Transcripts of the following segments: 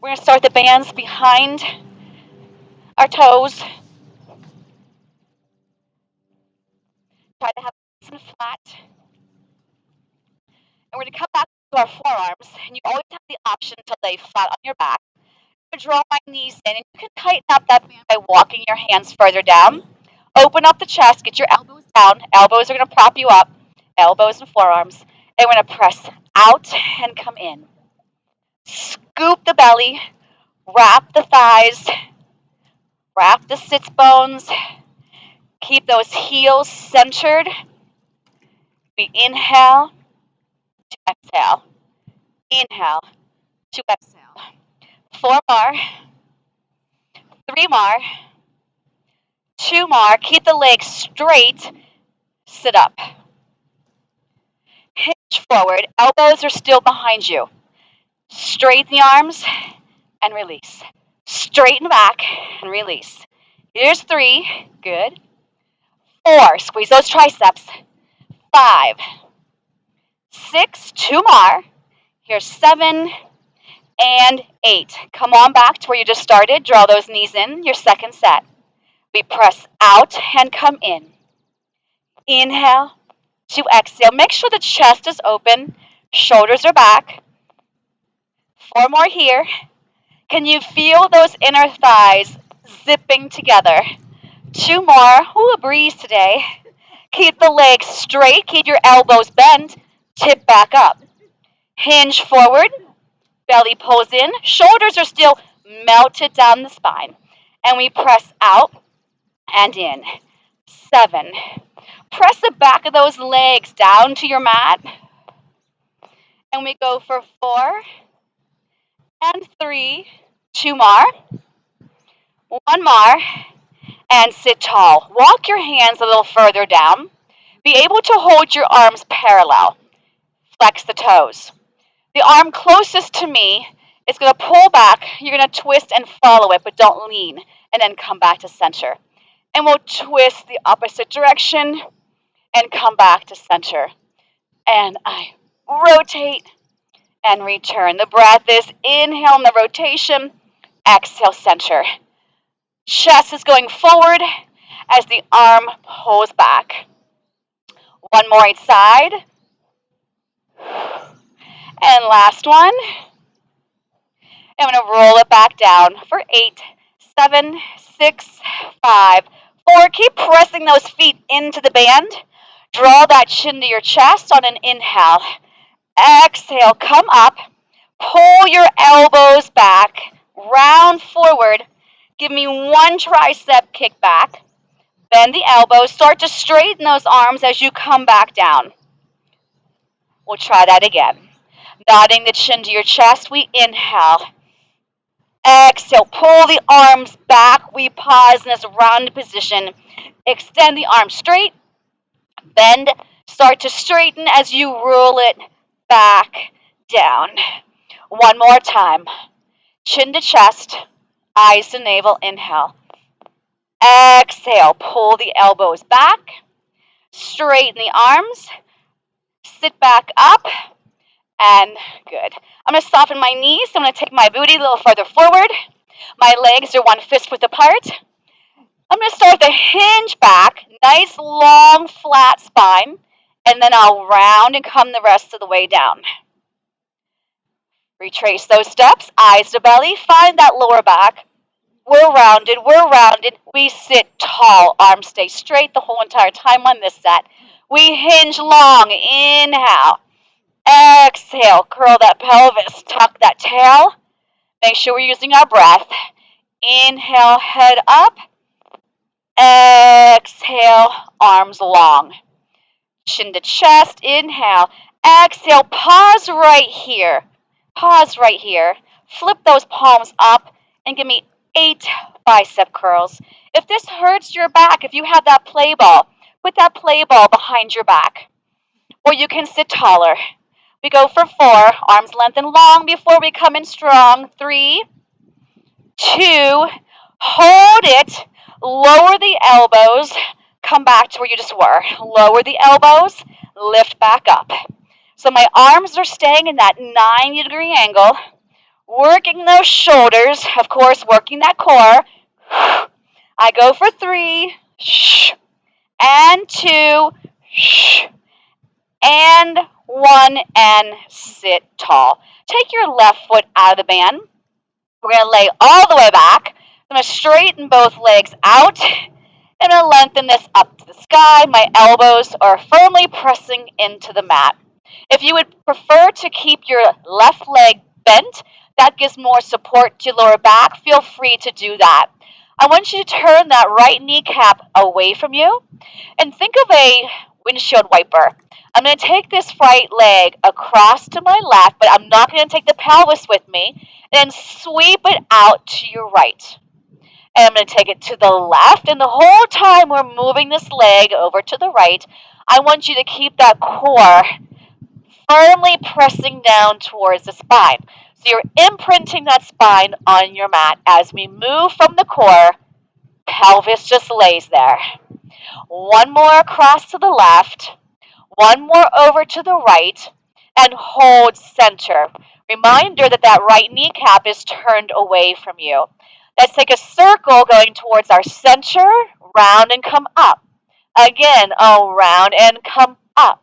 We're going to start the bands behind our toes. Try to have it nice and flat. And we're going to come back to our forearms. And you always have the option to lay flat on your back. I'm going to draw my knees in. And you can tighten up that band by walking your hands further down. Open up the chest. Get your elbows down. Elbows are going to prop you up. Elbows and forearms. And we're going to press out and come in. Scoop the belly. Wrap the thighs. Wrap the sits bones. Keep those heels centered. We inhale to exhale. Inhale to exhale. 4 more. 3 more. 2 more. Keep the legs straight. Sit up. Hinge forward. Elbows are still behind you. Straighten the arms and release. Straighten back and release. Here's 3. Good. 4. Squeeze those triceps. 5. 6. 2 more. Here's 7 and 8. Come on back to where you just started. Draw those knees in. Your second set. We press out and come in. Inhale to exhale. Make sure the chest is open. Shoulders are back. 4 more here. Can you feel those inner thighs zipping together? 2 more. Ooh, a breeze today. Keep the legs straight. Keep your elbows bent. Tip back up. Hinge forward. Belly pulls in. Shoulders are still melted down the spine. And we press out and in. 7. Press the back of those legs down to your mat. And we go for 4 and 3. 2 more. 1 more. And sit tall. Walk your hands a little further down. Be able to hold your arms parallel. Flex the toes. The arm closest to me is going to pull back. You're going to twist and follow it, but don't lean. And then come back to center. And we'll twist the opposite direction and come back to center. And I rotate and return. The breath is inhale in the rotation, exhale center. Chest is going forward as the arm pulls back. 1 more each side. And last one. I'm going to roll it back down for 8, 7, 6, 5, 4. Keep pressing those feet into the band. Draw that chin to your chest on an inhale. Exhale, come up. Pull your elbows back. Round forward. Give me 1 tricep kick back. Bend the elbows. Start to straighten those arms as you come back down. We'll try that again. Nodding the chin to your chest, we inhale. Exhale, pull the arms back. We pause in this rounded position. Extend the arms straight. Bend. Start to straighten as you roll it back down. 1 more time. Chin to chest, eyes to navel. Inhale. Exhale, pull the elbows back. Straighten the arms. Sit back up. And good. I'm going to soften my knees. I'm going to take my booty a little further forward. My legs are 1 fist width apart. I'm going to start the hinge back. Nice, long, flat spine. And then I'll round and come the rest of the way down. Retrace those steps. Eyes to belly. Find that lower back. We're rounded. We're rounded. We sit tall. Arms stay straight the whole entire time on this set. We hinge long. Inhale. Exhale, curl that pelvis, tuck that tail. Make sure we're using our breath. Inhale, head up. Exhale, arms long. Chin to chest, inhale. Exhale, pause right here. Pause right here. Flip those palms up and give me 8 bicep curls. If this hurts your back, if you have that play ball, put that play ball behind your back. Or you can sit taller. We go for 4, arms lengthen long before we come in strong. 3, 2, hold it, lower the elbows, come back to where you just were. Lower the elbows, lift back up. So my arms are staying in that 90-degree angle. Working those shoulders, of course, working that core. I go for 3, and 2, and 1, and sit tall. Take your left foot out of the band. We're going to lay all the way back. I'm going to straighten both legs out. I'm going to lengthen this up to the sky. My elbows are firmly pressing into the mat. If you would prefer to keep your left leg bent, that gives more support to your lower back, feel free to do that. I want you to turn that right kneecap away from you and think of a windshield wiper. I'm going to take this right leg across to my left, but I'm not going to take the pelvis with me, and sweep it out to your right. And I'm going to take it to the left, and the whole time we're moving this leg over to the right, I want you to keep that core firmly pressing down towards the spine. So you're imprinting that spine on your mat. As we move from the core, pelvis just lays there. One more across to the left, one more over to the right, and hold center. Reminder that that right kneecap is turned away from you. Let's take a circle going towards our center, round and come up. Again, around and come up.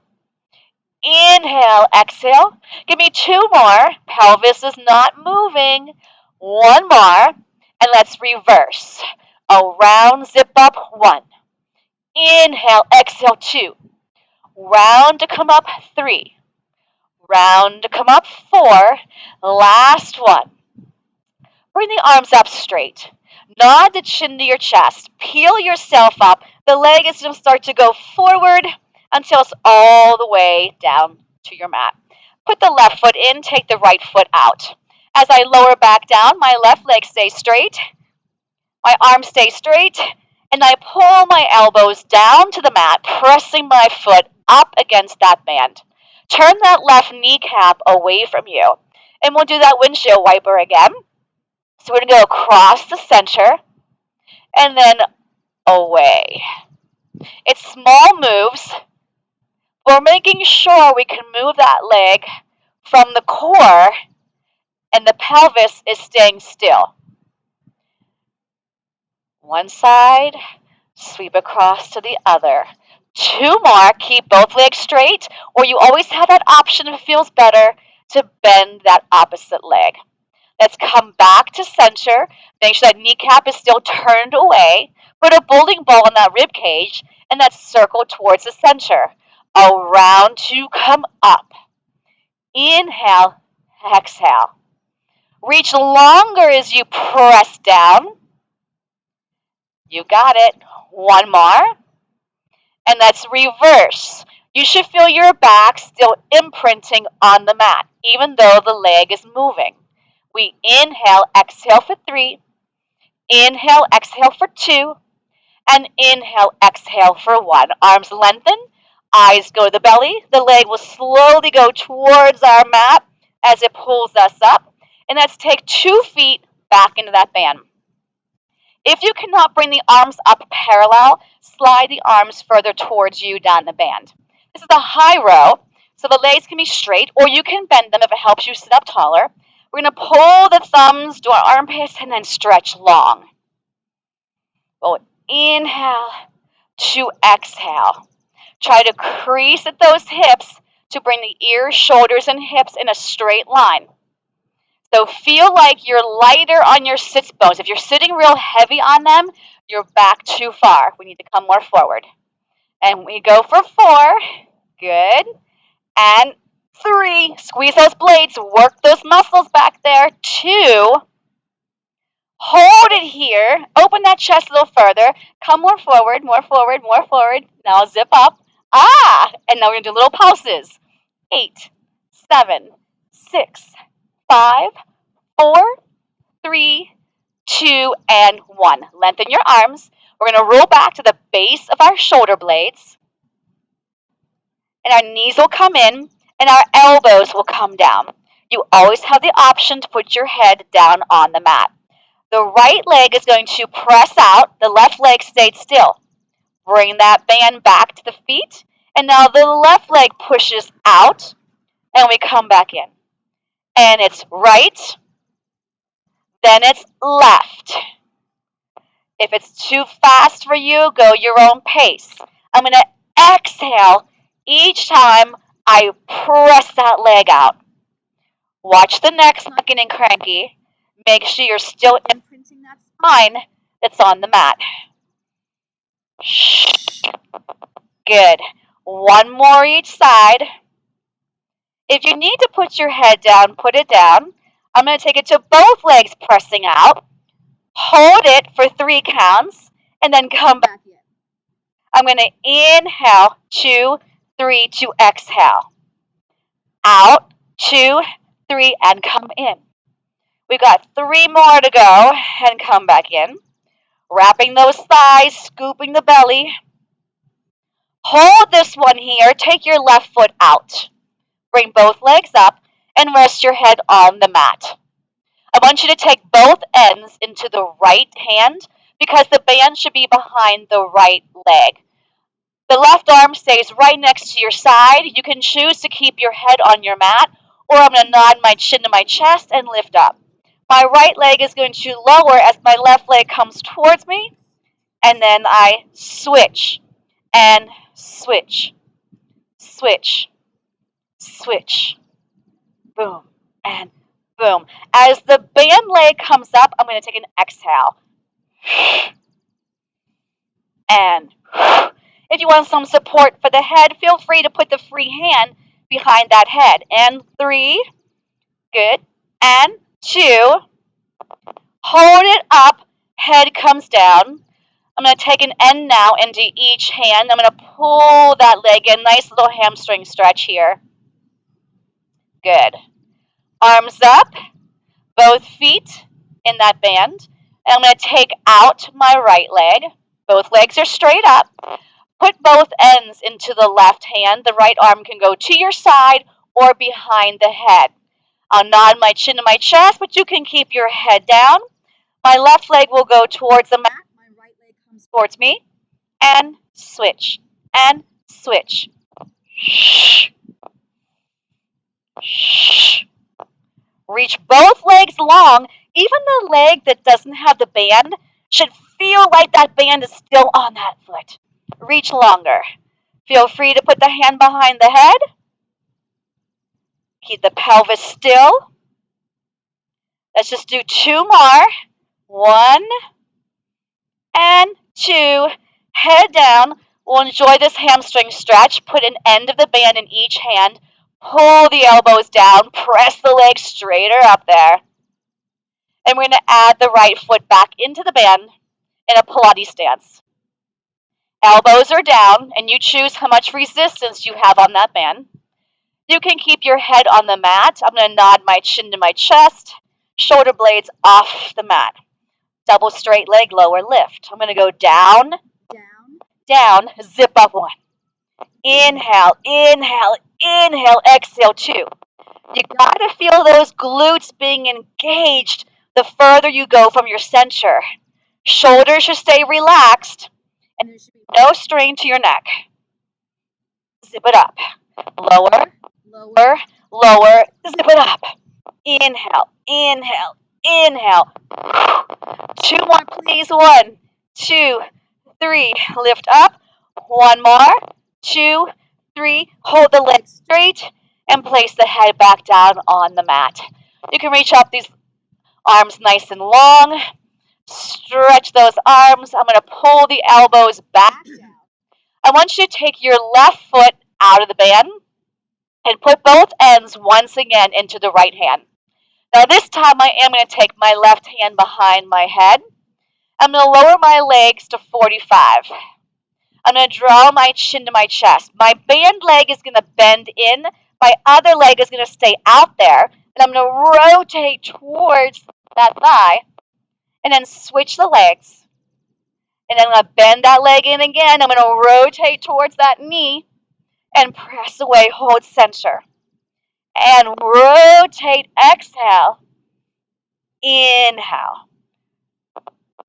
Inhale, exhale. Give me 2 more. Pelvis is not moving. 1 more. And let's reverse. Around, zip up, 1. Inhale, exhale, 2. Round to come up, 3. Round to come up, 4. Last one. Bring the arms up straight. Nod the chin to your chest. Peel yourself up. The leg is going to start to go forward until it's all the way down to your mat. Put the left foot in, take the right foot out. As I lower back down, my left leg stays straight. My arms stay straight. And I pull my elbows down to the mat, pressing my foot up against that band. Turn that left kneecap away from you. And we'll do that windshield wiper again. So we're going to go across the center and then away. It's small moves. We're making sure we can move that leg from the core and the pelvis is staying still. One side, sweep across to the other. 2 more, keep both legs straight, or you always have that option if it feels better to bend that opposite leg. Let's come back to center. Make sure that kneecap is still turned away. Put a bowling ball in that rib cage and that circle towards the center. Around to come up. Inhale, exhale. Reach longer as you press down. You got it. 1 more. And let's reverse. You should feel your back still imprinting on the mat, even though the leg is moving. We inhale, exhale for 3. Inhale, exhale for 2. And inhale, exhale for 1. Arms lengthen, eyes go to the belly. The leg will slowly go towards our mat as it pulls us up. And let's take 2 feet back into that band. If you cannot bring the arms up parallel, slide the arms further towards you down the band. This is a high row, so the legs can be straight, or you can bend them if it helps you sit up taller. We're going to pull the thumbs to our armpits and then stretch long. We'll inhale to exhale. Try to crease at those hips to bring the ears, shoulders, and hips in a straight line. So feel like you're lighter on your sits bones. If you're sitting real heavy on them, you're back too far. We need to come more forward. And we go for 4. Good. And 3. Squeeze those blades. Work those muscles back there. 2. Hold it here. Open that chest a little further. Come more forward, more forward, more forward. Now zip up. And now we're going to do little pulses. 8, 7, 6, 5, 4, 3, 2, and 1. Lengthen your arms. We're going to roll back to the base of our shoulder blades. And our knees will come in, and our elbows will come down. You always have the option to put your head down on the mat. The right leg is going to press out. The left leg stayed still. Bring that band back to the feet. And now the left leg pushes out, and we come back in. And it's right, Then it's left. If it's too fast for you, go your own pace. I'm going to exhale each time I press that leg out. Watch the neck not getting cranky. Make sure you're still imprinting that spine that's on the mat. Good. One more each side. If you need to put your head down, put it down. I'm going to take it to both legs pressing out. Hold it for 3 counts and then come back in. I'm going to inhale, 2, 3 to exhale. Out, 2, 3, and come in. We've got 3 more to go and come back in. Wrapping those thighs, scooping the belly. Hold this one here. Take your left foot out. Bring both legs up and rest your head on the mat. I want you to take both ends into the right hand because the band should be behind the right leg. The left arm stays right next to your side. You can choose to keep your head on your mat, or I'm going to nod my chin to my chest and lift up. My right leg is going to lower as my left leg comes towards me, and then I switch and switch, switch, switch, boom, and boom. As the band leg comes up, I'm going to take an exhale. And if you want some support for the head, feel free to put the free hand behind that head. And 3, good, and 2, hold it up, head comes down. I'm going to take an end now into each hand. I'm going to pull that leg in, nice little hamstring stretch here. Good. Arms up, both feet in that band. And I'm going to take out my right leg. Both legs are straight up. Put both ends into the left hand. The right arm can go to your side or behind the head. I'll nod my chin to my chest, but you can keep your head down. My left leg will go towards the mat. My right leg comes towards me. And switch. And switch. Shh. Shh. Reach both legs long. Even the leg that doesn't have the band should feel like that band is still on that foot. Reach longer. Feel free to put the hand behind the head. Keep the pelvis still. Let's just do 2 more. 1 and 2. Head down. We'll enjoy this hamstring stretch. Put an end of the band in each hand. Pull the elbows down. Press the legs straighter up there. And we're going to add the right foot back into the band in a Pilates stance. Elbows are down, and you choose how much resistance you have on that band. You can keep your head on the mat. I'm going to nod my chin to my chest. Shoulder blades off the mat. Double straight leg, lower lift. I'm going to go down, down, down, zip up 1. Inhale, inhale, inhale, exhale 2. You got to feel those glutes being engaged the further you go from your center. Shoulders should stay relaxed, and there should be no strain to your neck. Zip it up. Lower, lower, lower, zip it up. Inhale, inhale, inhale. 2 more, please. 1, 2, 3. Lift up. 1 more. 2, 3. Hold the legs straight and place the head back down on the mat. You can reach up these arms nice and long. Stretch those arms. I'm going to pull the elbows back down. I want you to take your left foot out of the band and put both ends once again into the right hand. Now this time I am going to take my left hand behind my head. I'm going to lower my legs to 45. I'm going to draw my chin to my chest. My band leg is going to bend in. My other leg is going to stay out there. And I'm going to rotate towards that thigh. And then switch the legs. And then I'm going to bend that leg in again. I'm going to rotate towards that knee. And press away, hold center. And rotate, exhale. Inhale.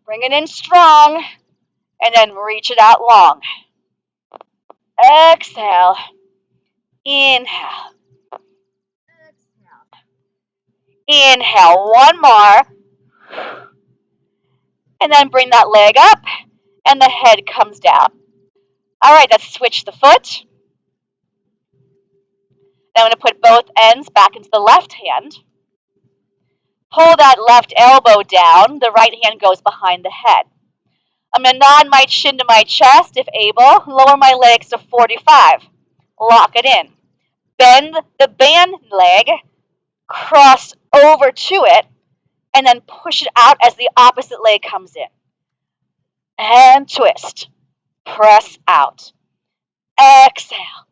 Bring it in strong. And then reach it out long. Exhale. Inhale. Exhale. Inhale. 1 more. And then bring that leg up, and the head comes down. All right, let's switch the foot. Now I'm going to put both ends back into the left hand. Pull that left elbow down. The right hand goes behind the head. I'm going to nod my chin to my chest if able. Lower my legs to 45. Lock it in. Bend the band leg, cross over to it, and then push it out as the opposite leg comes in. And twist. Press out. Exhale.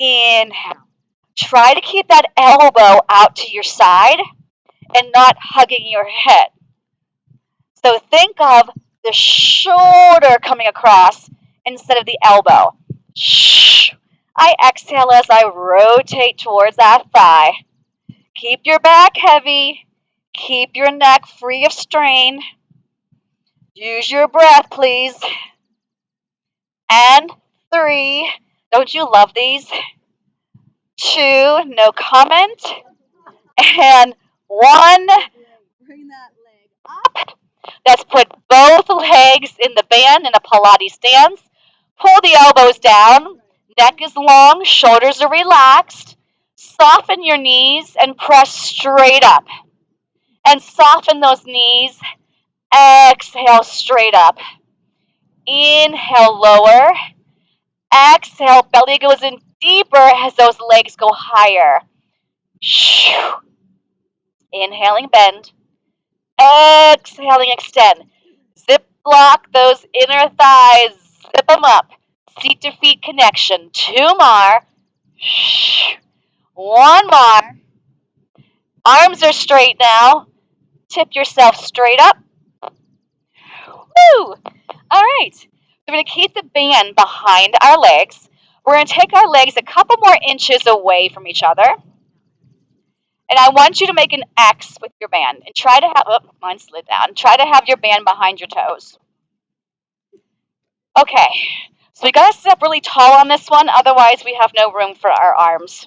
Inhale. Try to keep that elbow out to your side and not hugging your head. So think of the shoulder coming across instead of the elbow. Shh. I exhale as I rotate towards that thigh. Keep your back heavy. Keep your neck free of strain. Use your breath, please. And 3. Don't you love these? 2. No comment. And 1. Bring that leg up. Let's put both legs in the band in a Pilates stance. Pull the elbows down. Neck is long. Shoulders are relaxed. Soften your knees and press straight up. And soften those knees. Exhale straight up. Inhale, lower. Exhale, belly goes in deeper as those legs go higher. Inhaling, bend. Exhaling, extend. Zip block those inner thighs. Zip them up. Seat to feet connection. 2 more. 1 more. Arms are straight now. Tip yourself straight up. Woo! All right. We're going to keep the band behind our legs. We're going to take our legs a couple more inches away from each other. And I want you to make an X with your band. And try to have, mine slid down. Try to have your band behind your toes. Okay. So we got to sit up really tall on this one. Otherwise, we have no room for our arms.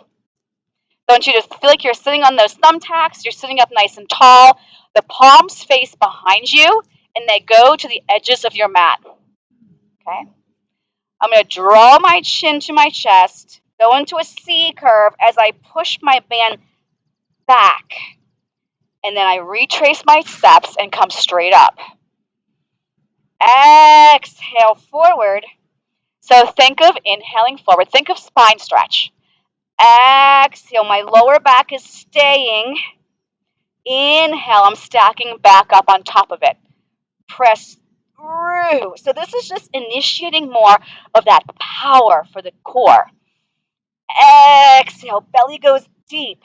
I want you to feel like you're sitting on those thumbtacks. You're sitting up nice and tall. The palms face behind you, and they go to the edges of your mat. Okay? I'm going to draw my chin to my chest, go into a C curve as I push my band back. And then I retrace my steps and come straight up. Exhale forward. So think of inhaling forward. Think of spine stretch. Exhale, my lower back is staying. Inhale, I'm stacking back up on top of it. Press through. So this is just initiating more of that power for the core. Exhale, belly goes deep.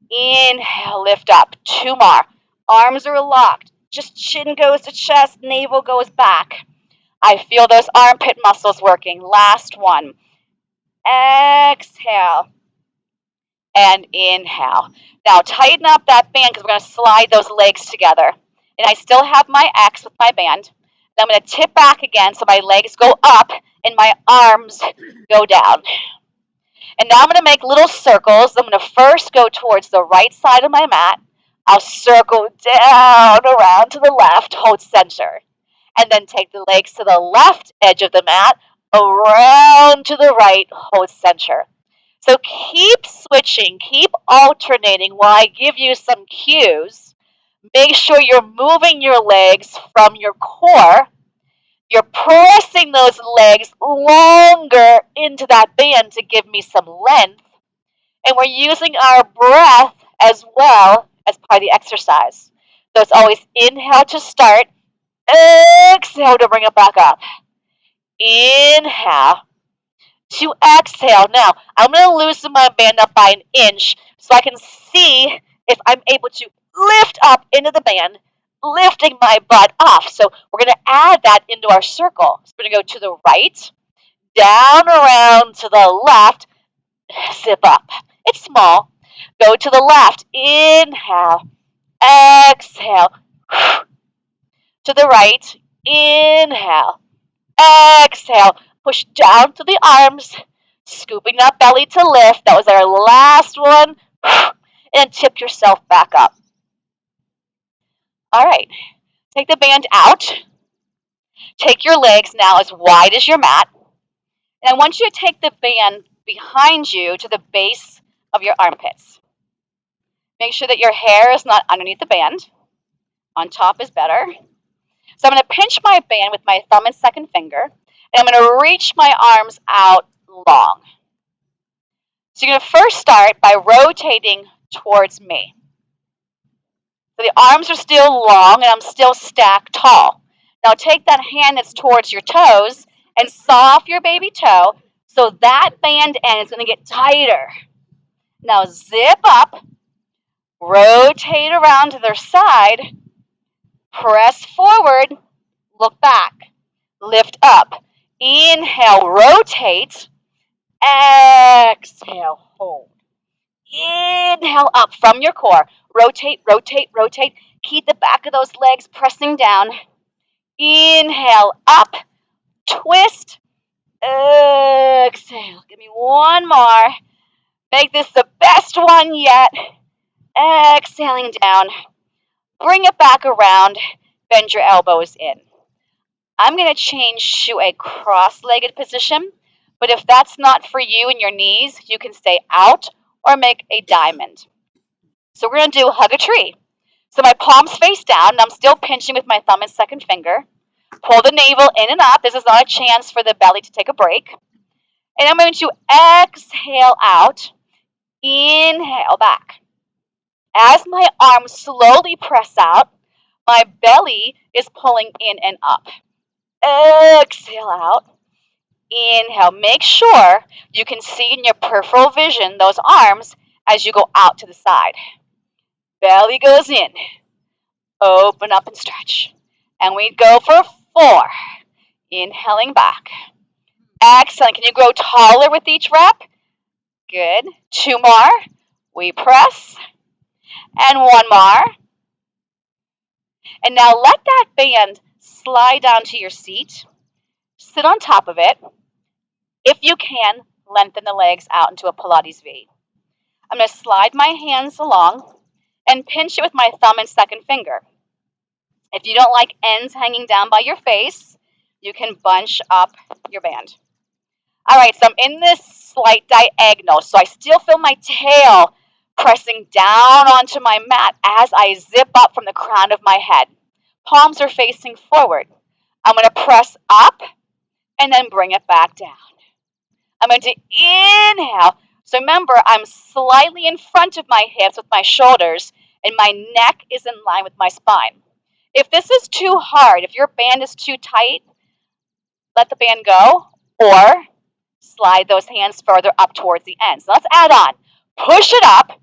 Inhale, lift up. 2 more. Arms are locked. Just chin goes to chest, navel goes back. I feel those armpit muscles working. Last one. Exhale. And inhale. Now tighten up that band because we're going to slide those legs together. And I still have my X with my band. Then I'm going to tip back again so my legs go up and my arms go down. And now I'm going to make little circles. I'm going to first go towards the right side of my mat. I'll circle down around to the left, hold center. And then take the legs to the left edge of the mat, around to the right, hold center. So keep switching, keep alternating while I give you some cues. Make sure you're moving your legs from your core. You're pressing those legs longer into that band to give me some length. And we're using our breath as well as part of the exercise. So it's always inhale to start, exhale to bring it back up. Inhale to exhale. Now, I'm going to loosen my band up by an inch so I can see if I'm able to lift up into the band, lifting my butt off. So we're going to add that into our circle. So we're going to go to the right, down around to the left, zip up. It's small. Go to the left. Inhale. Exhale. To the right. Inhale. Exhale. Push down to the arms. Scooping that belly to lift. That was our last one. And tip yourself back up. All right. Take the band out. Take your legs now as wide as your mat. And I want you to take the band behind you to the base of your armpits. Make sure that your hair is not underneath the band. On top is better. So I'm going to pinch my band with my thumb and second finger, and I'm going to reach my arms out long. So you're going to first start by rotating towards me. So the arms are still long and I'm still stacked tall. Now take that hand that's towards your toes and saw off your baby toe so that band end is going to get tighter. Now zip up, rotate around to their side, press forward, look back, lift up. Inhale, rotate, exhale, hold. Inhale up from your core. Rotate, rotate, rotate. Keep the back of those legs pressing down. Inhale up, twist, exhale. Give me one more. Make this the best one yet. Exhaling down. Bring it back around. Bend your elbows in. I'm going to change to a cross-legged position, but if that's not for you and your knees, you can stay out or make a diamond. So we're going to do hug a tree. So my palms face down, and I'm still pinching with my thumb and second finger. Pull the navel in and up. This is not a chance for the belly to take a break. And I'm going to exhale out, inhale back. As my arms slowly press out, my belly is pulling in and up. Exhale out. Inhale. Make sure you can see in your peripheral vision those arms as you go out to the side. Belly goes in. Open up and stretch. And we go for 4. Inhaling back. Excellent. Can you grow taller with each rep? Good. 2 more. We press. And 1 more. And now let that band slide down to your seat. Sit on top of it. If you can, lengthen the legs out into a Pilates V. I'm going to slide my hands along and pinch it with my thumb and second finger. If you don't like ends hanging down by your face, you can bunch up your band. All right, so I'm in this slight diagonal, so I still feel my tail pressing down onto my mat as I zip up from the crown of my head. Palms are facing forward. I'm going to press up and then bring it back down. I'm going to inhale. So remember, I'm slightly in front of my hips with my shoulders, and my neck is in line with my spine. If this is too hard, if your band is too tight, let the band go, or slide those hands further up towards the end. So let's add on. Push it up.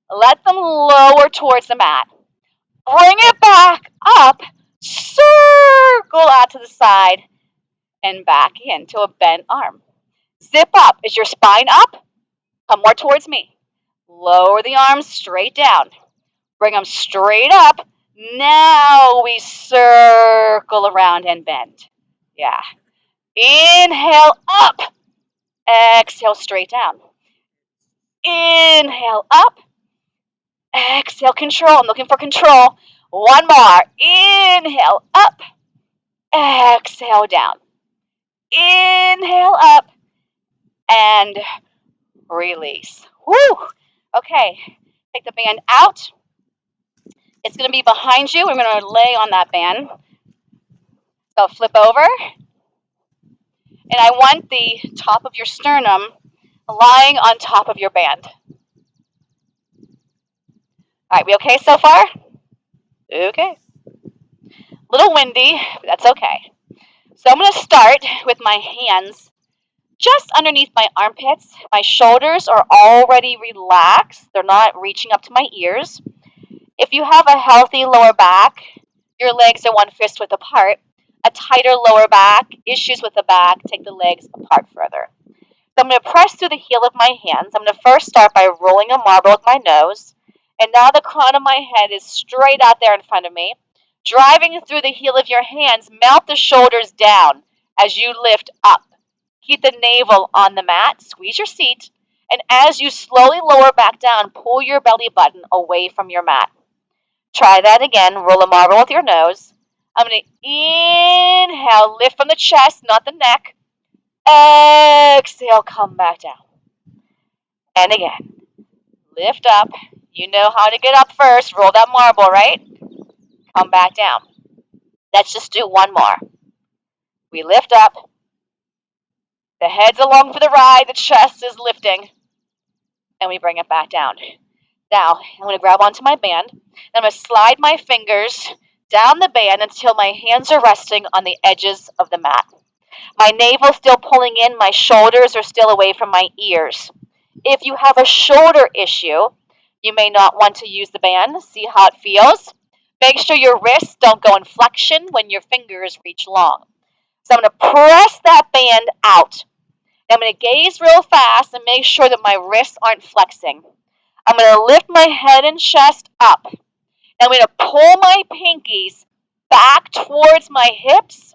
Let them lower towards the mat. Bring it back up. Circle out to the side and back into a bent arm. Zip up. Is your spine up? Come more towards me. Lower the arms straight down. Bring them straight up. Now we circle around and bend. Yeah. Inhale up. Exhale straight down. Inhale up. Exhale control. I'm looking for control. 1 more. Inhale up. Exhale down. Inhale up. And release. Woo! Okay. Take the band out. It's going to be behind you. We're going to lay on that band. So flip over. And I want the top of your sternum lying on top of your band. All right, we okay so far? Okay. A little windy, but that's okay. So I'm going to start with my hands just underneath my armpits. My shoulders are already relaxed. They're not reaching up to my ears. If you have a healthy lower back, your legs are 1 fist width apart. A tighter lower back, issues with the back, take the legs apart further. So I'm going to press through the heel of my hands. I'm going to first start by rolling a marble with my nose. And now the crown of my head is straight out there in front of me. Driving through the heel of your hands, melt the shoulders down as you lift up. Keep the navel on the mat, squeeze your seat, and as you slowly lower back down, pull your belly button away from your mat. Try that again. Roll a marble with your nose. I'm going to inhale, lift from the chest, not the neck. Exhale, come back down. And again, lift up. You know how to get up first. Roll that marble, right? Come back down. Let's just do one more. We lift up. The head's along for the ride. The chest is lifting. And we bring it back down. Now, I'm going to grab onto my band. And I'm going to slide my fingers down the band until my hands are resting on the edges of the mat. My navel's still pulling in. My shoulders are still away from my ears. If you have a shoulder issue, you may not want to use the band. See how it feels. Make sure your wrists don't go in flexion when your fingers reach long. So I'm going to press that band out. I'm going to gaze real fast and make sure that my wrists aren't flexing. I'm going to lift my head and chest up. I'm going to pull my pinkies back towards my hips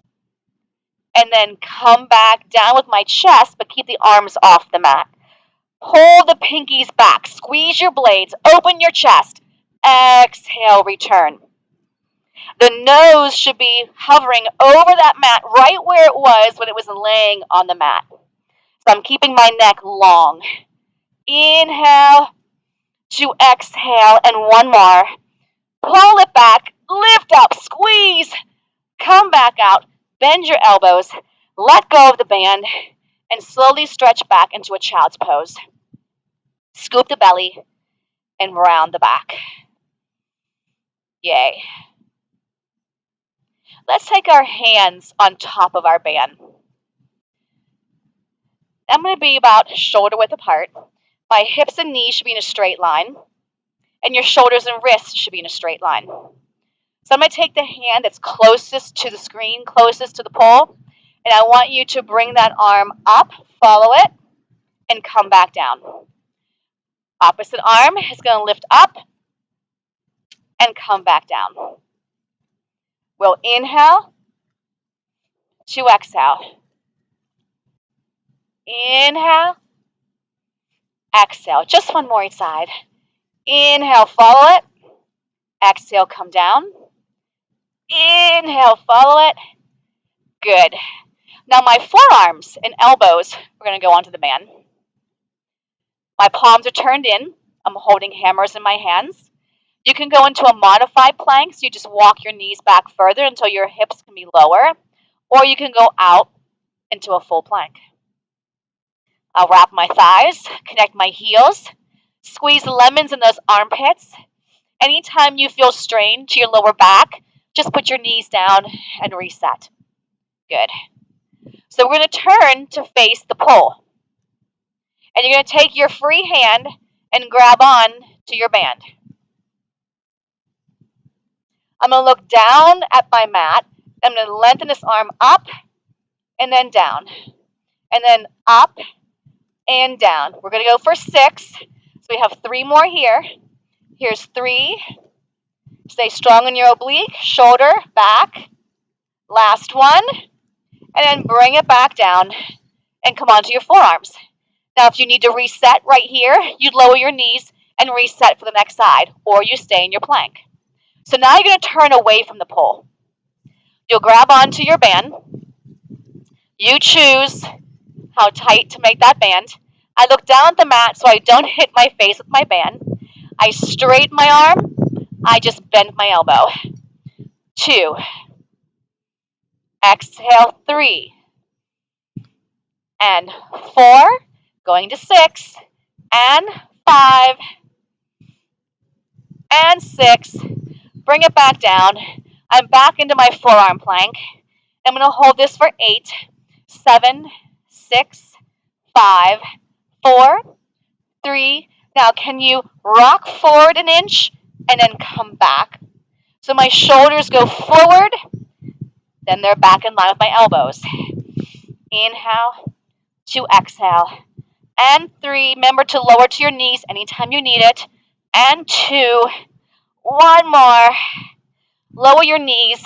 and then come back down with my chest, but keep the arms off the mat. Pull the pinkies back. Squeeze your blades. Open your chest. Exhale, return. The nose should be hovering over that mat right where it was when it was laying on the mat. So I'm keeping my neck long. Inhale to exhale, and one more. Pull it back, lift up, squeeze, come back out, bend your elbows, let go of the band, and slowly stretch back into a child's pose. Scoop the belly and round the back. Yay. Let's take our hands on top of our band. I'm going to be about shoulder width apart. My hips and knees should be in a straight line, and your shoulders and wrists should be in a straight line. So I'm going to take the hand that's closest to the screen, closest to the pole, and I want you to bring that arm up, follow it, and come back down. Opposite arm is going to lift up and come back down. We'll inhale to exhale. Inhale, exhale. Just one more each side. Inhale, follow it. Exhale, come down. Inhale, follow it. Good. Now my forearms and elbows, we're going to go onto the band. My palms are turned in. I'm holding hammers in my hands. You can go into a modified plank, so you just walk your knees back further until your hips can be lower, or you can go out into a full plank. I'll wrap my thighs, connect my heels, squeeze lemons in those armpits. Anytime you feel strain to your lower back, just put your knees down and reset. Good. So we're going to turn to face the pole. And you're going to take your free hand and grab on to your band. I'm going to look down at my mat. I'm going to lengthen this arm up and then down. And then up and down. We're going to go for 6. So we have 3 more here. Here's 3. Stay strong in your oblique, shoulder, back. Last one. And then bring it back down and come onto your forearms. Now, if you need to reset right here, you'd lower your knees and reset for the next side, or you stay in your plank. So now you're going to turn away from the pole. You'll grab onto your band. You choose how tight to make that band. I look down at the mat so I don't hit my face with my band. I straighten my arm. I just bend my elbow. 2. Exhale, 3. And 4. Going to 6. And 5. And 6. Bring it back down. I'm back into my forearm plank. I'm going to hold this for 8, 7, 6, 5, 4, 3. Now, can you rock forward an inch and then come back? So my shoulders go forward, then they're back in line with my elbows. Inhale to exhale. And 3. Remember to lower to your knees anytime you need it. And 2. One more. Lower your knees.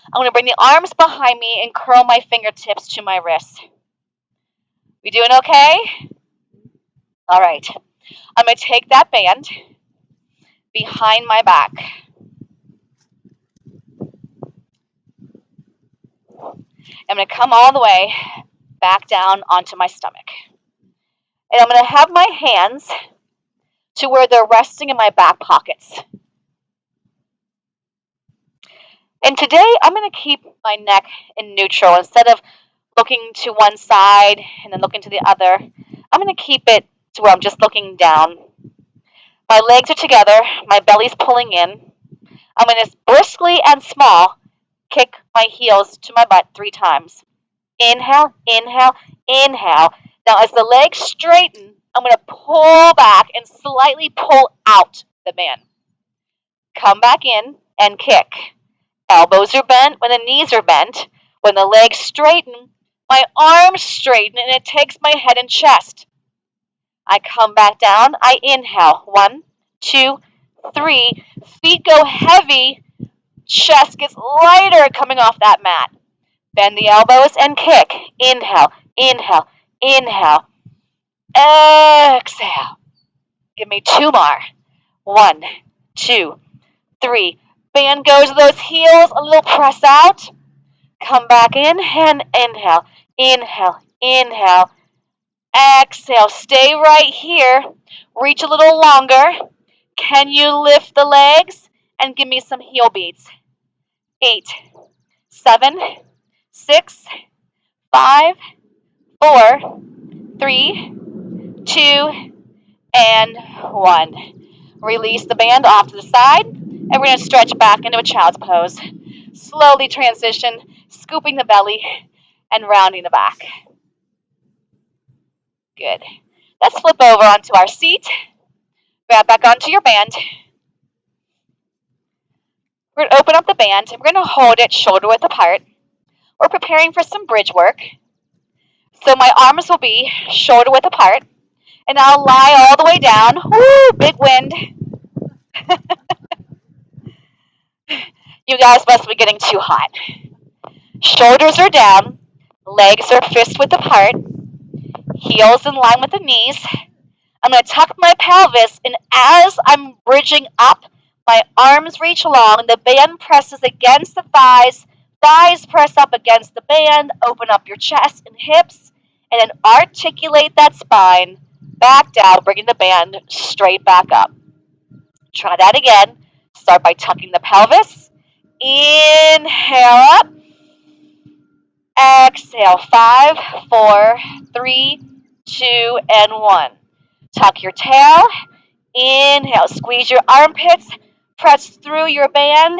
I'm going to bring the arms behind me and curl my fingertips to my wrists. We doing okay? All right. I'm going to take that band behind my back. I'm going to come all the way back down onto my stomach. And I'm going to have my hands to where they're resting in my back pockets. And today I'm going to keep my neck in neutral. Instead of looking to one side and then looking to the other, I'm going to keep it to where I'm just looking down. My legs are together, my belly's pulling in. I'm going to briskly and small kick my heels to my butt 3 times. Inhale, inhale, inhale. Now as the legs straighten, I'm going to pull back and slightly pull out the band. Come back in and kick. Elbows are bent when the knees are bent. When the legs straighten, my arms straighten and it takes my head and chest. I come back down. I inhale. 1, 2, 3. Feet go heavy. Chest gets lighter coming off that mat. Bend the elbows and kick. Inhale, inhale, inhale. Exhale. Give me 2 more. 1, 2, 3. Band goes to those heels. A little press out. Come back in and inhale, inhale, inhale. Exhale. Stay right here. Reach a little longer. Can you lift the legs? And give me some heel beats. 8, 7, 6, 5, 4, 3, 2, and 1. Release the band off to the side, and we're going to stretch back into a child's pose. Slowly transition, scooping the belly and rounding the back. Good. Let's flip over onto our seat. Grab back onto your band. We're going to open up the band, and we're going to hold it shoulder width apart. We're preparing for some bridge work. So my arms will be shoulder width apart, and I'll lie all the way down. Woo, big wind. You guys must be getting too hot. Shoulders are down, legs are fist width apart, heels in line with the knees. I'm going to tuck my pelvis, and as I'm bridging up, my arms reach long, the band presses against the thighs, thighs press up against the band, open up your chest and hips, and then articulate that spine back down, bringing the band straight back up. Try that again. Start by tucking the pelvis. Inhale up. Exhale. 5, 4, 3, 2, and 1. Tuck your tail. Inhale. Squeeze your armpits. Press through your band.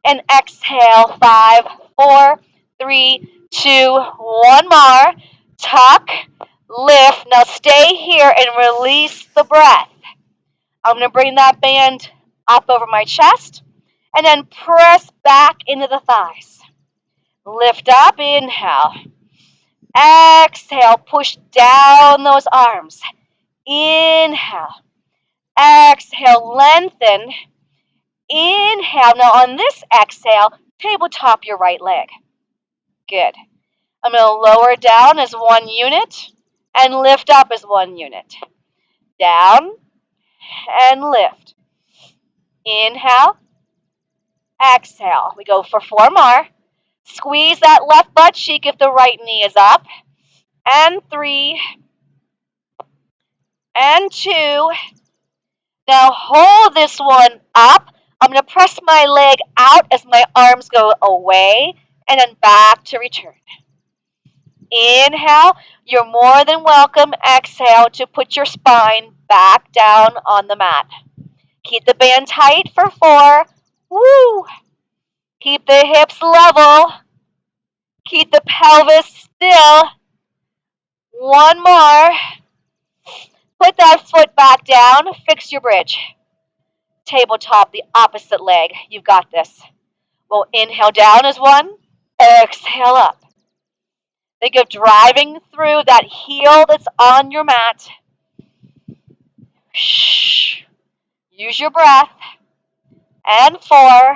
And exhale. 5, 4, 3, 2, 1 more. Tuck. Lift. Now stay here and release the breath. I'm going to bring that band up over my chest and then press back into the thighs. Lift up, inhale. Exhale, push down those arms. Inhale. Exhale, lengthen. Inhale. Now on this exhale, tabletop your right leg. Good. I'm going to lower down as 1 unit and lift up as 1 unit. Down and lift. Inhale. Exhale. We go for 4 more. Squeeze that left butt cheek if the right knee is up. And 3. And 2. Now hold this one up. I'm going to press my leg out as my arms go away and then back to return. Inhale. You're more than welcome. Exhale to put your spine back down on the mat. Keep the band tight for 4. Woo! Keep the hips level. Keep the pelvis still. 1 more. Put that foot back down. Fix your bridge. Tabletop the opposite leg. You've got this. We'll inhale down as 1. Exhale up. Think of driving through that heel that's on your mat. Shh. Use your breath. And 4.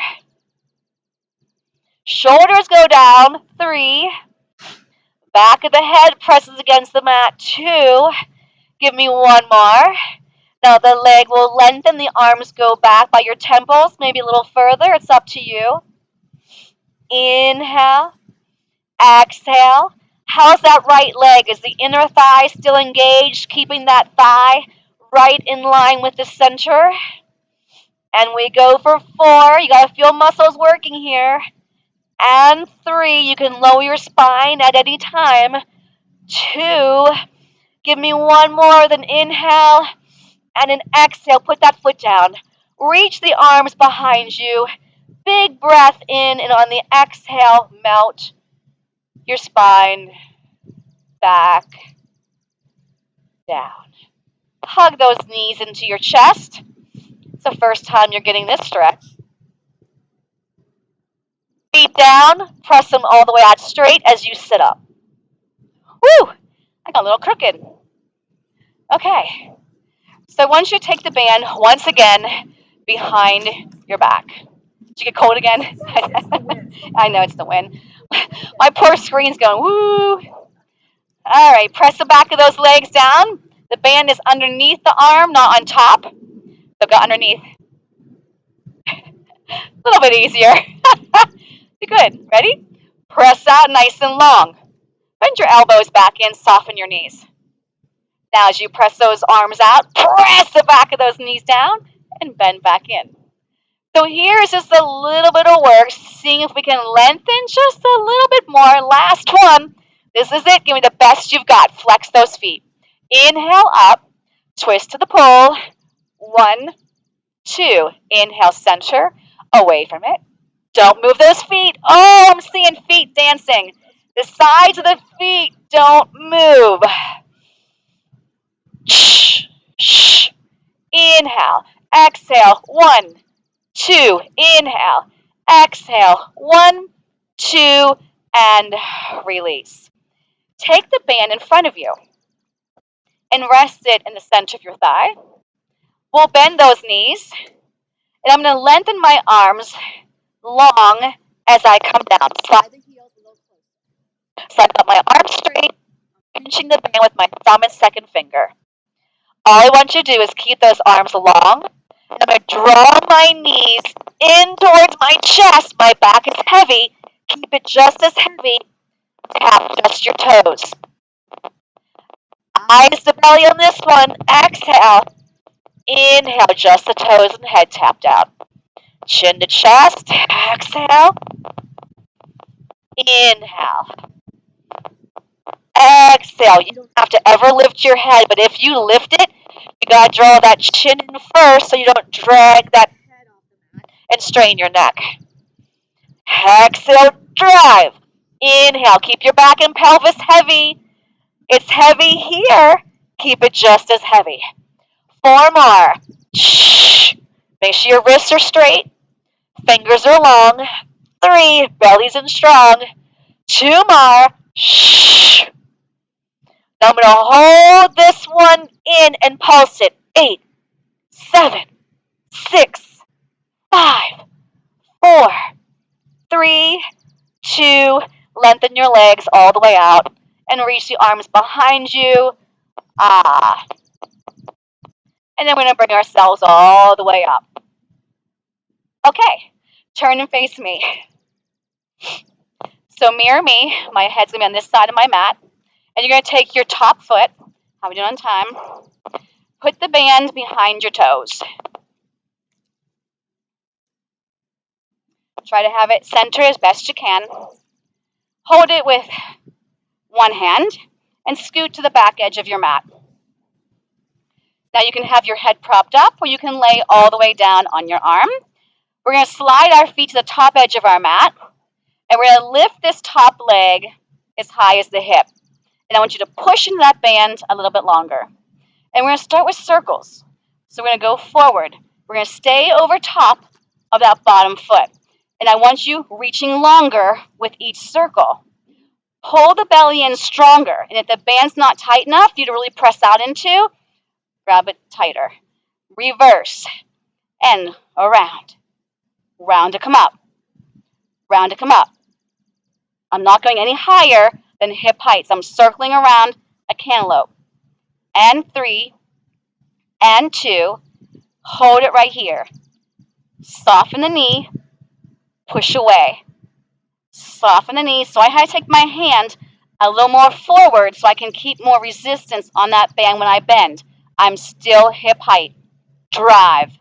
Shoulders go down. 3. Back of the head presses against the mat. 2. Give me 1 more. Now the leg will lengthen. The arms go back by your temples, maybe a little further. It's up to you. Inhale. Exhale. How's that right leg? Is the inner thigh still engaged, keeping that thigh right in line with the center? And we go for 4. You got to feel muscles working here. And 3. You can lower your spine at any time. 2. Give me one more. Then inhale. And an exhale. Put that foot down. Reach the arms behind you. Big breath in. And on the exhale, melt your spine back down. Hug those knees into your chest. It's the first time you're getting this stretch. Feet down, press them all the way out straight as you sit up. Woo! I got a little crooked. Okay. So once you take the band, once again, behind your back. Did you get cold again? I know it's the wind. My poor screen's going, woo! All right, press the back of those legs down. The band is underneath the arm, not on top. So go underneath. A little bit easier. You're good. Ready? Press out nice and long. Bend your elbows back in, soften your knees. Now as you press those arms out, press the back of those knees down and bend back in. So here's just a little bit of work, seeing if we can lengthen just a little bit more. Last one. This is it. Give me the best you've got. Flex those feet. Inhale up, twist to the pull. 1, 2. Inhale, center, away from it. Don't move those feet. Oh, I'm seeing feet dancing. The sides of the feet don't move. Shh, shh. Inhale, exhale. 1, 2. Inhale, exhale. 1, 2, and release. Take the band in front of you and rest it in the center of your thigh. We'll bend those knees, and I'm going to lengthen my arms long as I come down. Slide the heels a little closer. So I've got my arms straight, pinching the band with my thumb and second finger. All I want you to do is keep those arms long. And I'm going to draw my knees in towards my chest. My back is heavy. Keep it just as heavy. Tap just your toes. Eyes to belly on this one. Exhale. Inhale, just the toes and head tapped out. Chin to chest. Exhale. Inhale. Exhale. You don't have to ever lift your head, but if you lift it, you gotta draw that chin in first so you don't drag that head off the mat and strain your neck. Exhale, drive. Inhale, keep your back and pelvis heavy. It's heavy here. Keep it just as heavy. 4 more. Shh. Make sure your wrists are straight. Fingers are long. 3, belly's in strong. 2 more. Shh. Now I'm going to hold this one in and pulse it. 8, 7, 6, 5, 4, 3, 2. Lengthen your legs all the way out and reach the arms behind you. Ah. And then we're going to bring ourselves all the way up. Okay. Turn and face me. So mirror me. My head's going to be on this side of my mat. And you're going to take your top foot. How are we doing on time? Put the band behind your toes. Try to have it center as best you can. Hold it with one hand and scoot to the back edge of your mat. Now you can have your head propped up or you can lay all the way down on your arm. We're going to slide our feet to the top edge of our mat and we're going to lift this top leg as high as the hip. And I want you to push into that band a little bit longer. And we're going to start with circles. So we're going to go forward. We're going to stay over top of that bottom foot. And I want you reaching longer with each circle. Pull the belly in stronger. And if the band's not tight enough for you to really press out into, grab it tighter. Reverse. And around. Round to come up. Round to come up. I'm not going any higher than hip heights. I'm circling around a cantaloupe. And 3. And 2. Hold it right here. Soften the knee. Push away. Soften the knees. So I take my hand a little more forward so I can keep more resistance on that band when I bend. I'm still hip height. Drive.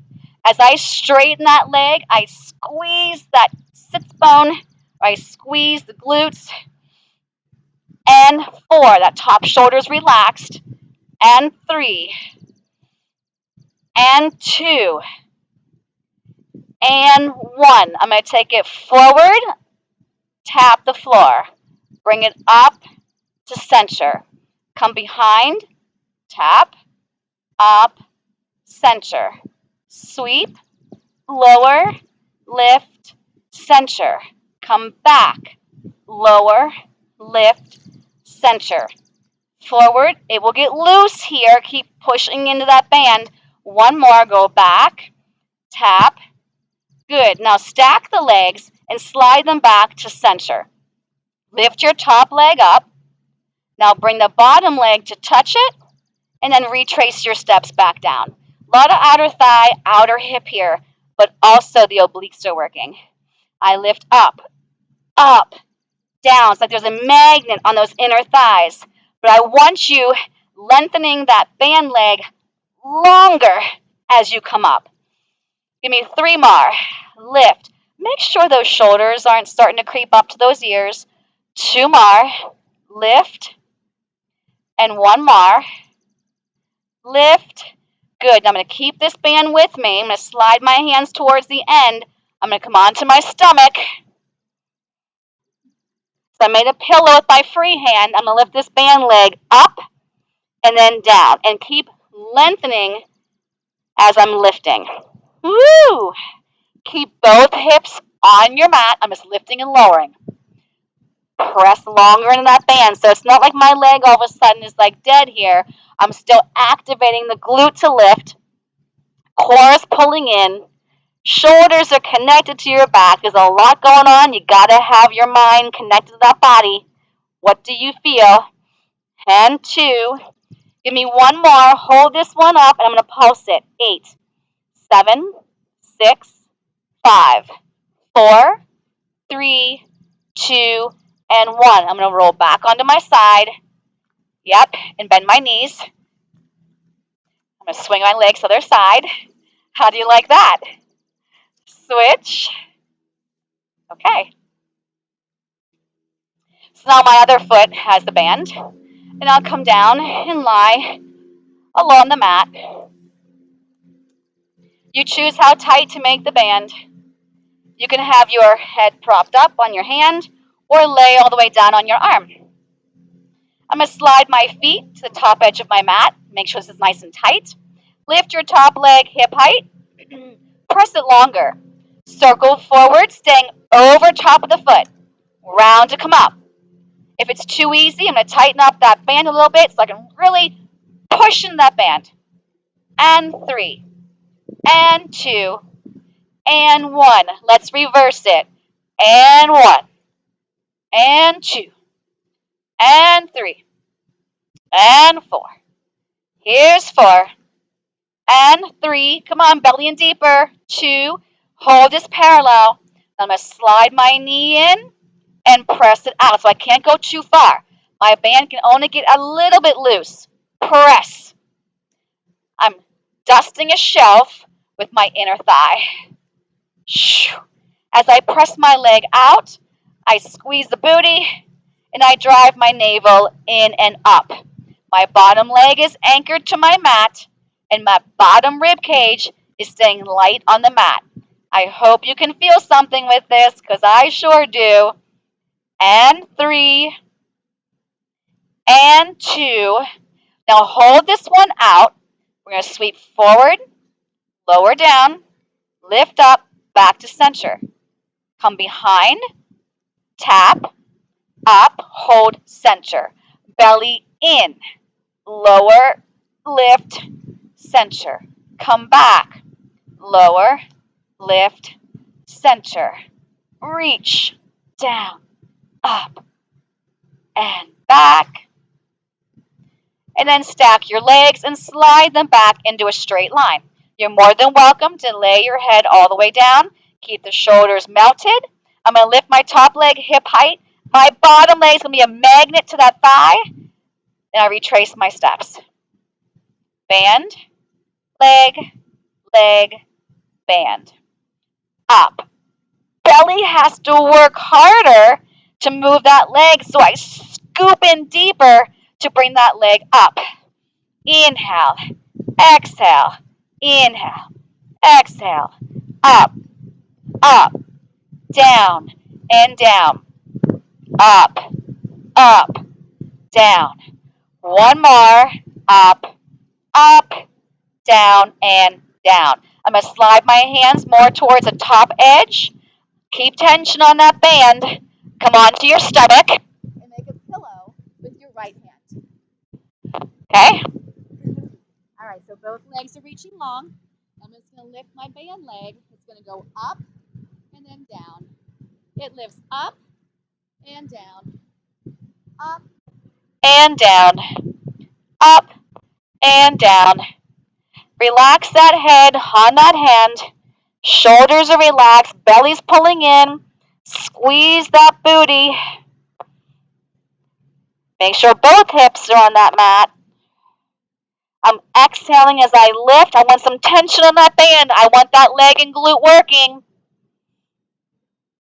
As I straighten that leg, I squeeze that sits bone, I squeeze the glutes, and 4, that top shoulder's relaxed, and 3, and 2, and 1. I'm going to take it forward, tap the floor, bring it up to center, come behind, tap, up, center, sweep, lower, lift, center, come back, lower, lift, center, forward. It will get loose here. Keep pushing into that band. One more, go back, tap. Good. Now stack the legs and slide them back to center. Lift your top leg up. Now bring the bottom leg to touch it and then retrace your steps back down. A lot of outer thigh, outer hip here, but also the obliques are working. I lift up, up, down. It's like there's a magnet on those inner thighs. But I want you lengthening that band leg longer as you come up. Give me 3 more. Lift. Make sure those shoulders aren't starting to creep up to those ears. 2 more. Lift. And 1 more. Lift. Good. Now I'm going to keep this band with me. I'm going to slide my hands towards the end. I'm going to come onto my stomach. So I made a pillow with my free hand. I'm going to lift this band leg up and then down. And keep lengthening as I'm lifting. Woo! Keep both hips on your mat. I'm just lifting and lowering. Press longer into that band. So it's not like my leg all of a sudden is like dead here. I'm still activating the glute to lift. Core is pulling in. Shoulders are connected to your back. There's a lot going on. You got to have your mind connected to that body. What do you feel? And 2. Give me 1 more. Hold this one up, and I'm going to pulse it. 8, 7, 6, 5, 4, 3, 2, and 1. I'm going to roll back onto my side. Yep, and bend my knees. I'm going to swing my legs to the other side. How do you like that? Switch. Okay. So now my other foot has the band. And I'll come down and lie along the mat. You choose how tight to make the band. You can have your head propped up on your hand or lay all the way down on your arm. I'm going to slide my feet to the top edge of my mat. Make sure this is nice and tight. Lift your top leg hip height. Press it longer. Circle forward, staying over top of the foot. Round to come up. If it's too easy, I'm going to tighten up that band a little bit so I can really push in that band. And 3, and 2, and 1. Let's reverse it. And 1, and 2, and 3, and 4. Here's 4, and 3. Come on, belly in deeper. 2. Hold this parallel. I'm going to slide my knee in and press it out. So I can't go too far. My band can only get a little bit loose. Press. I'm dusting a shelf with my inner thigh. As I press my leg out, I squeeze the booty and I drive my navel in and up. My bottom leg is anchored to my mat and my bottom rib cage is staying light on the mat. I hope you can feel something with this because I sure do. And 3, and 2. Now hold this one out. We're going to sweep forward, lower down, lift up, back to center. Come behind, tap, up, hold, center. Belly in, lower, lift, center. Come back, lower, lift, center. Reach, down, up, and back. And then stack your legs and slide them back into a straight line. You're more than welcome to lay your head all the way down. Keep the shoulders melted. I'm going to lift my top leg hip height. My bottom leg is going to be a magnet to that thigh. And I retrace my steps. Band, leg, leg, band. Up. Belly has to work harder to move that leg, so I scoop in deeper to bring that leg up. Inhale, exhale, inhale, exhale, up, up, down, and down, up, up, down. One more, up, up, down, and down. I'm going to slide my hands more towards the top edge. Keep tension on that band. Come onto your stomach. And make a pillow with your right hand. Okay? All right, so both legs are reaching long. I'm just going to lift my band leg. It's going to go up and then down. It lifts up and down. Up and down. Up and down. Relax that head on that hand. Shoulders are relaxed. Belly's pulling in. Squeeze that booty. Make sure both hips are on that mat. I'm exhaling as I lift. I want some tension on that band. I want that leg and glute working.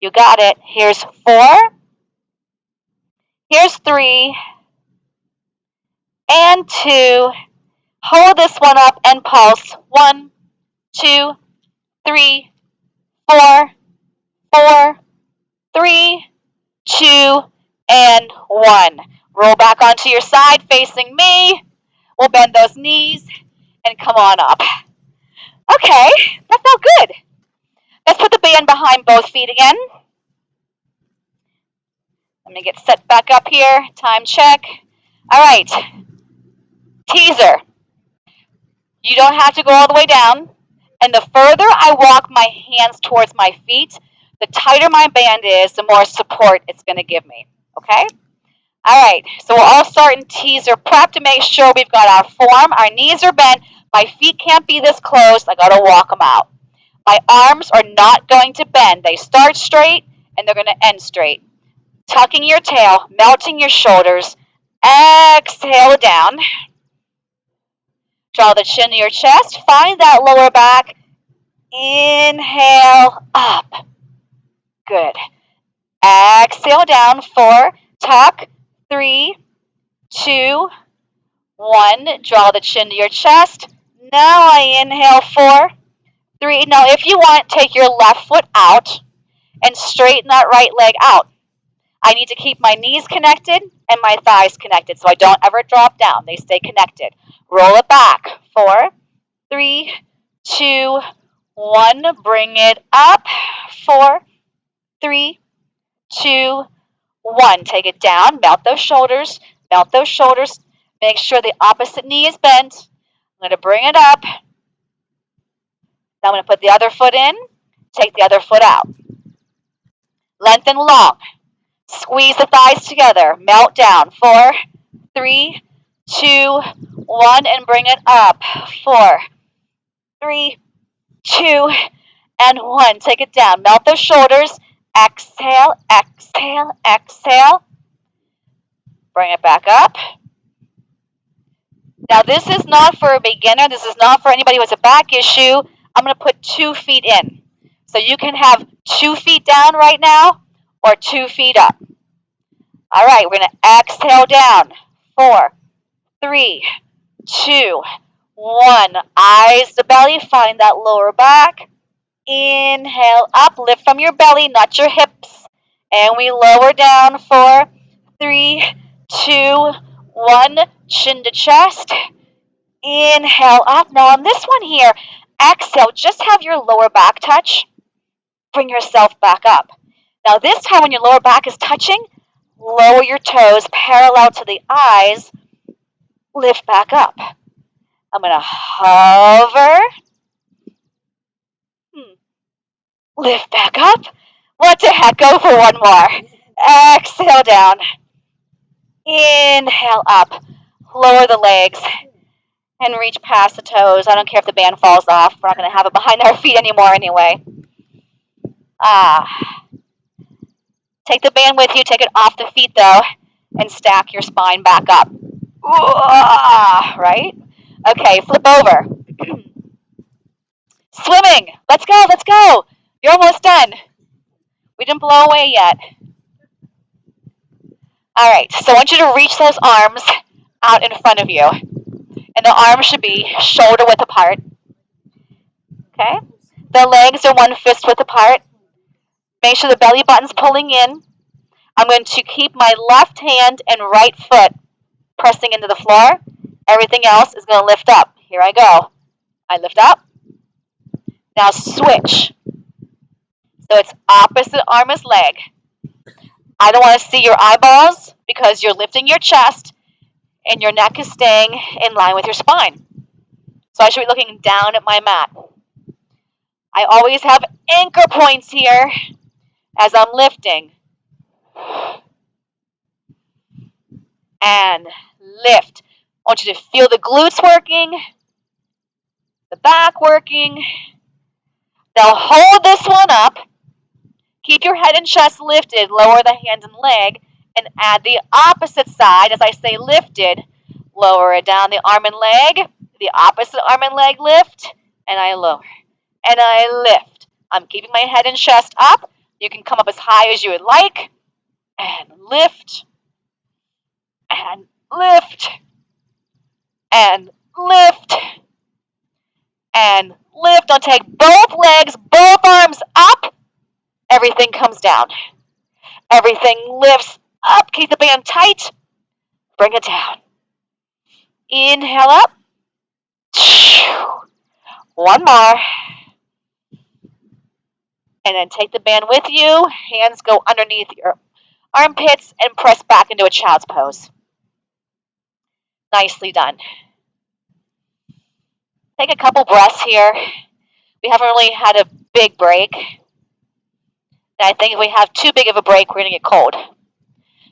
You got it. Here's 4. Here's 3. And 2. Hold this one up and pulse. 1, 2, 3, 4, 4, 3, 2, and 1. Roll back onto your side facing me. We'll bend those knees and come on up. Okay, that felt good. Let's put the band behind both feet again. Let me get set back up here. Time check. All right. Teaser. You don't have to go all the way down. And the further I walk my hands towards my feet, the tighter my band is, the more support it's going to give me. Okay? All right. So we'll all start in teaser prep to make sure we've got our form. Our knees are bent. My feet can't be this close. I got to walk them out. My arms are not going to bend. They start straight and they're going to end straight. Tucking your tail, melting your shoulders. Exhale down. Draw the chin to your chest. Find that lower back. Inhale up. Good. Exhale down. 4. Tuck. 3, 2, 1. Draw the chin to your chest. Now I inhale. 4, 3. Now if you want, take your left foot out and straighten that right leg out. I need to keep my knees connected and my thighs connected so I don't ever drop down. They stay connected. Roll it back. 4, 3, 2, 1. Bring it up. 4, 3, 2, 1. Take it down. Melt those shoulders. Melt those shoulders. Make sure the opposite knee is bent. I'm going to bring it up. Now I'm going to put the other foot in. Take the other foot out. Lengthen long. Squeeze the thighs together. Melt down. 4, 3, 2, 1. And bring it up. 4, 3, 2, and 1. Take it down. Melt those shoulders. Exhale, exhale, exhale. Bring it back up. Now this is not for a beginner. This is not for anybody with a back issue. I'm going to put 2 feet in. So you can have 2 feet down right now or 2 feet up. All right, we're going to exhale down. 4, 3, 2, 1. Eyes the belly. Find that lower back. Inhale up. Lift from your belly, not your hips. And we lower down. 4, 3, 2, 1. Chin to chest. Inhale up. Now on this one here, exhale. Just have your lower back touch. Bring yourself back up. Now this time when your lower back is touching, lower your toes parallel to the eyes. Lift back up. I'm going to hover. Lift back up. What the heck? Go for one more. Exhale down. Inhale up. Lower the legs and reach past the toes. I don't care if the band falls off. We're not going to have it behind our feet anymore anyway. Take the band with you, take it off the feet though, and stack your spine back up. Right? Okay, flip over. Swimming. Let's go, let's go. You're almost done. We didn't blow away yet. All right, so I want you to reach those arms out in front of you. And the arms should be shoulder width apart. Okay? The legs are 1 fist width apart. Make sure the belly button's pulling in. I'm going to keep my left hand and right foot pressing into the floor. Everything else is going to lift up. Here I go. I lift up. Now switch. So it's opposite arm as leg. I don't want to see your eyeballs because you're lifting your chest and your neck is staying in line with your spine. So I should be looking down at my mat. I always have anchor points here as I'm lifting. And lift. I want you to feel the glutes working, the back working. Now hold this one up. Keep your head and chest lifted. Lower the hand and leg. And add the opposite side. As I say lifted, lower it down the arm and leg. The opposite arm and leg lift. And I lower. And I lift. I'm keeping my head and chest up. You can come up as high as you would like. And lift. And lift. And lift. And lift. Don't take both legs, both arms up. Everything comes down. Everything lifts up. Keep the band tight. Bring it down. Inhale up. One more. And then take the band with you. Hands go underneath your armpits and press back into a child's pose. Nicely done. Take a couple breaths here. We haven't really had a big break. And I think if we have too big of a break, we're going to get cold.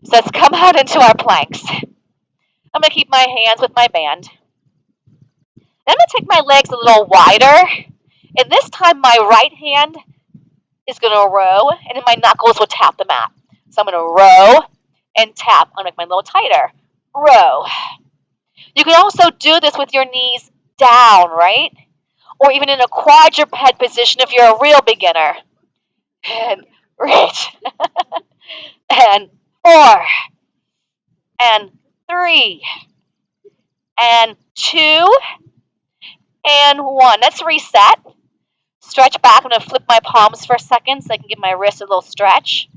So let's come out into our planks. I'm going to keep my hands with my band. Then I'm going to take my legs a little wider. And this time my right hand is going to row, and then my knuckles will tap the mat. So I'm going to row and tap. I'm going to make mine a little tighter. Row. You can also do this with your knees down, right? Or even in a quadruped position if you're a real beginner. And reach. And 4. And 3. And 2. And 1. Let's reset. Stretch back. I'm going to flip my palms for a second so I can give my wrist a little stretch.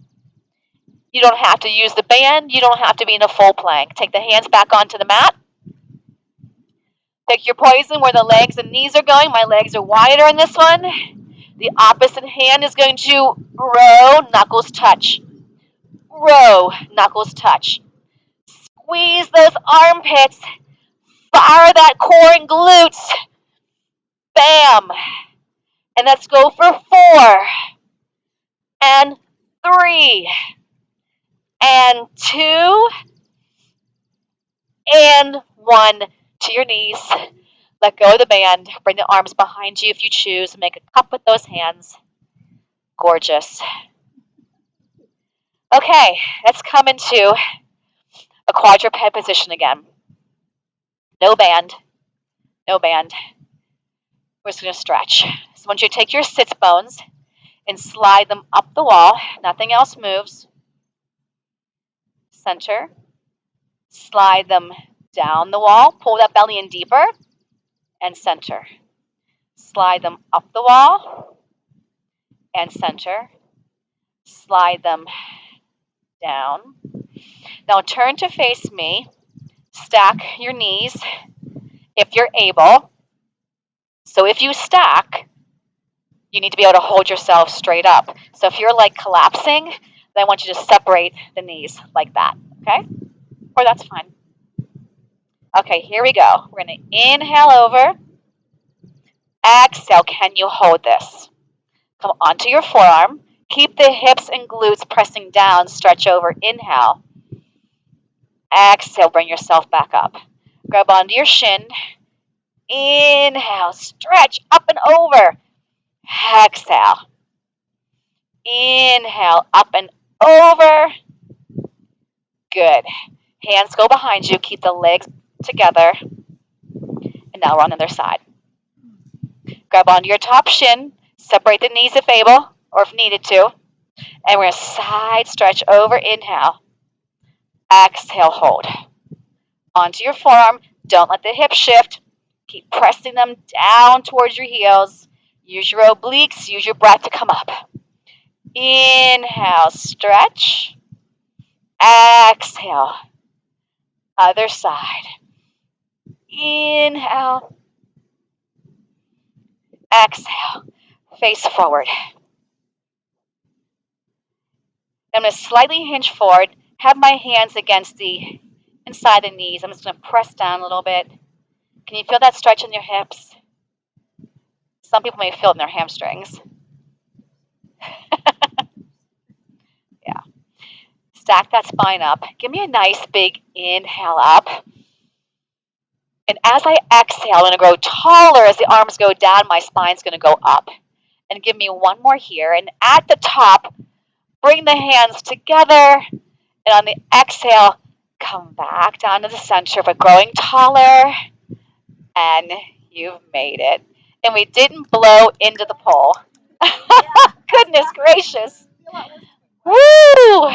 You don't have to use the band. You don't have to be in a full plank. Take the hands back onto the mat. Pick your poison where the legs and knees are going. My legs are wider in this one. The opposite hand is going to row, knuckles touch. Row, knuckles touch. Squeeze those armpits. Fire that core and glutes. Bam. And let's go for 4. And 3. And 2. And 1. To your knees. Let go of the band. Bring the arms behind you if you choose. Make a cup with those hands. Gorgeous. Okay, let's come into a quadruped position again. No band. No band. We're just going to stretch. So I want you to take your sits bones and slide them up the wall. Nothing else moves. Center. Slide them down the wall. Pull that belly in deeper. And center. Slide them up the wall. And center. Slide them down. Now turn to face me. Stack your knees if you're able. So if you stack, you need to be able to hold yourself straight up. So if you're like collapsing, then I want you to separate the knees like that, okay? Or that's fine. Okay, here we go. We're going to inhale over. Exhale. Can you hold this? Come onto your forearm. Keep the hips and glutes pressing down. Stretch over. Inhale. Exhale. Bring yourself back up. Grab onto your shin. Inhale. Stretch up and over. Exhale. Inhale. Up and over. Good. Hands go behind you. Keep the legs together. And now we're on the other side. Grab onto your top shin. Separate the knees if able or if needed to. And we're going to side stretch over. Inhale. Exhale, hold. Onto your forearm. Don't let the hips shift. Keep pressing them down towards your heels. Use your obliques. Use your breath to come up. Inhale, stretch. Exhale. Other side. Inhale. Exhale. Face forward. I'm going to slightly hinge forward. Have my hands against the inside the knees. I'm just going to press down a little bit. Can you feel that stretch in your hips? Some people may feel it in their hamstrings. Yeah. Stack that spine up. Give me a nice big inhale up. And as I exhale, I'm going to grow taller. As the arms go down, my spine's going to go up. And give me one more here. And at the top, bring the hands together. And on the exhale, come back down to the center, but growing taller. And you've made it. And we didn't blow into the pole. Goodness gracious. Woo!